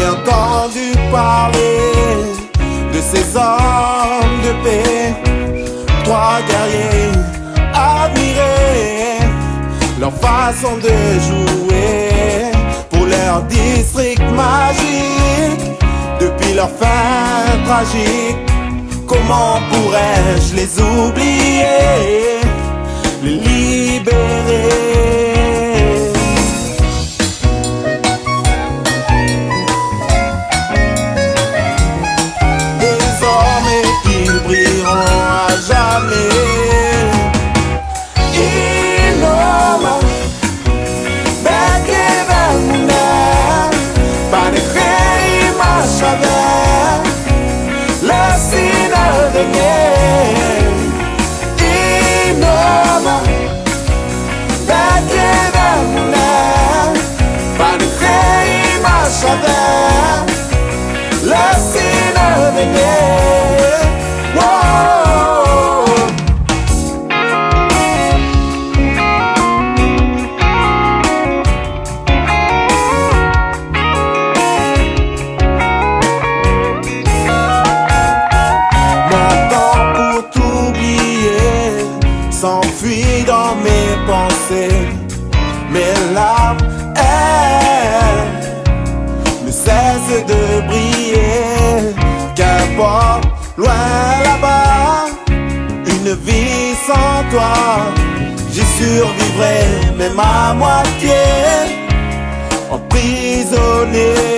J'ai entendu parler de ces hommes de paix, trois guerriers admirés, leur façon de jouer pour leur district magique. Depuis leur fin tragique, comment pourrais-je les oublier, les libérer? Désormais ils brilleront à jamais. Inoma, Bekevemuna, Banekei Mashaver, la sina de miel. Inoma, Bekevemuna, Banekei Mashaver, la sina de miel. Whoa. Mon temps pour t'oublier s'enfuit dans mes pensées. Mes larmes, elles ne cessent de briller. Qu'importe, loin là-bas, une vie sans toi, j'y survivrai même à moitié, emprisonné.